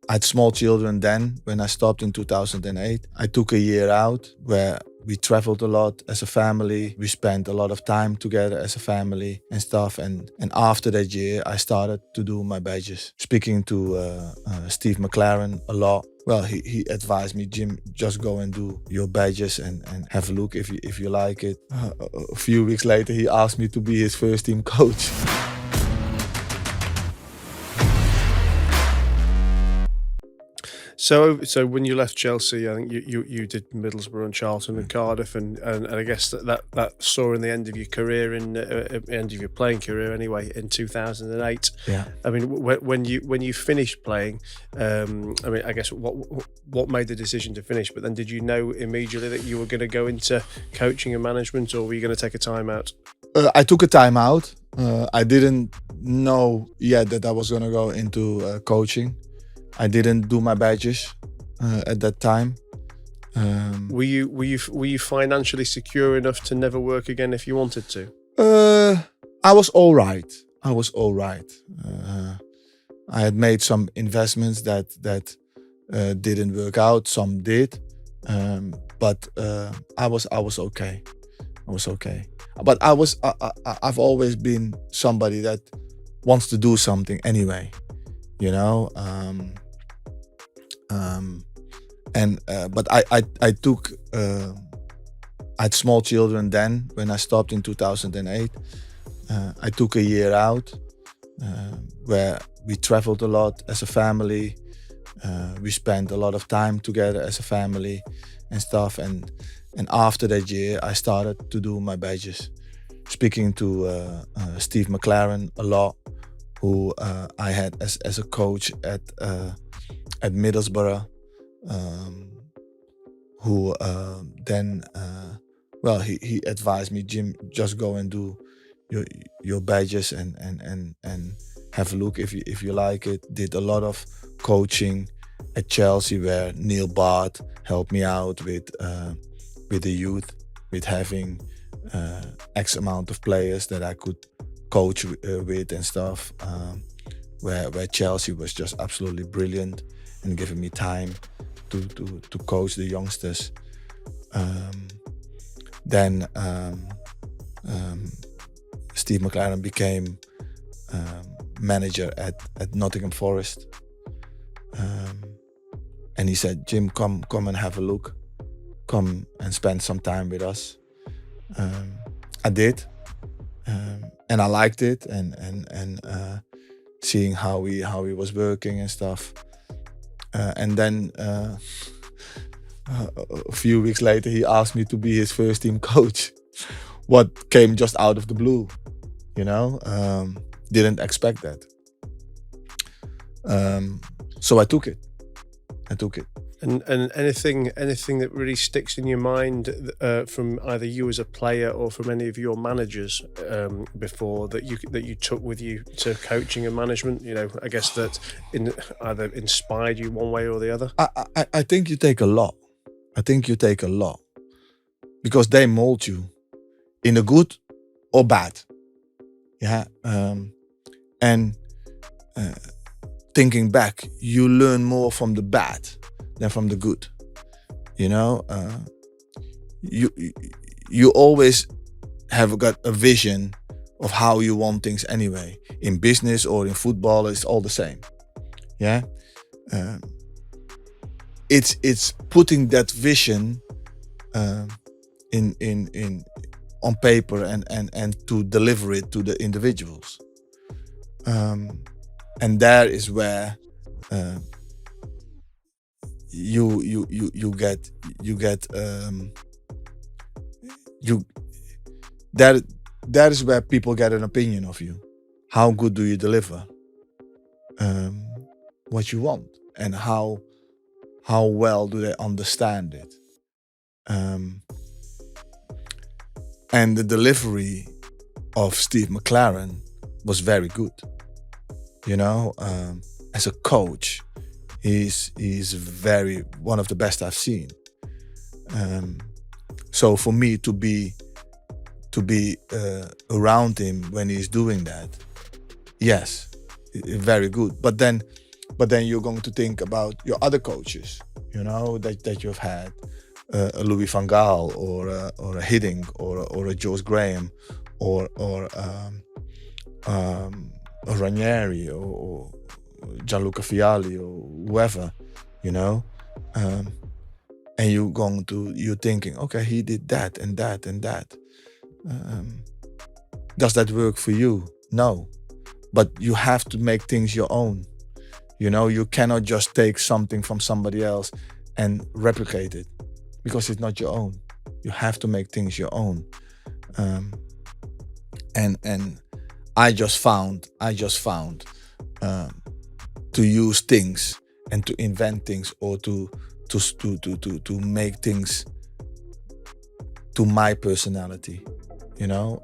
I had small children then when I stopped in 2008. I took a year out where we traveled a lot as a family. We spent a lot of time together as a family and stuff. And after that year, I started to do my badges. Speaking to Steve McLaren a lot. Well, he advised me, Jim, just go and do your badges and have a look if you like it. A few weeks later, he asked me to be his first team coach. So when you left Chelsea, I think you did Middlesbrough and Charlton and Cardiff, and I guess that saw in the end of your career, end of your playing career anyway, in 2008. Yeah. I mean, when you finished playing, I mean, I guess what made the decision to finish? But then, did you know immediately that you were going to go into coaching and management, or were you going to take a time out? I took a time out. I didn't know yet that I was going to go into coaching. I didn't do my badges at that time. Were you financially secure enough to never work again if you wanted to? I was all right. I had made some investments that didn't work out. Some did, but I was okay. But I've always been somebody that wants to do something anyway, you know. But I took. I had small children then when I stopped in 2008. I took a year out where we traveled a lot as a family. We spent a lot of time together as a family and stuff. And after that year, I started to do my badges. Speaking to Steve McLaren a lot, who I had as a coach at Middlesbrough, who then he advised me, Jim, just go and do your badges and have a look if you like it. Did a lot of coaching at Chelsea where Neil Bart helped me out with the youth, with having X amount of players that I could coach with and stuff, where Chelsea was just absolutely brilliant and giving me time to coach the youngsters. Then Steve McLaren became manager at Nottingham Forest, and he said, Jim, come and have a look, come and spend some time with us. I did, and I liked it, and seeing how he was working and stuff. And then a few weeks later, he asked me to be his first team coach. What came just out of the blue, you know? Didn't expect that. So I took it. And anything that really sticks in your mind from either you as a player or from any of your managers before that you took with you to coaching and management? You know, I guess that either inspired you one way or the other. I think you take a lot. Because they mold you in a good or bad. Yeah. And thinking back, you learn more from the bad than from the good. You know, you always have got a vision of how you want things anyway. In business or in football, it's all the same. Yeah, it's putting that vision in on paper and to deliver it to the individuals. And there is where that is where people get an opinion of you. How good do you deliver what you want, and how well do they understand it? And the delivery of Steve McLaren was very good. You know, as a coach, he's very one of the best I've seen. So for me to be around him when he's doing that, yes, very good. But then But then you're going to think about your other coaches, you know, that you've had, a Louis van Gaal, or a Hiddink, or a George Graham, or a Ranieri, or Gianluca Vialli, or whoever, you know. And you're thinking, okay, he did that and that and that. Does that work for you? No. But you have to make things your own. You know, you cannot just take something from somebody else and replicate it, because it's not your own. You have to make things your own. And I just found to use things and to invent things, or to make things to my personality, you know.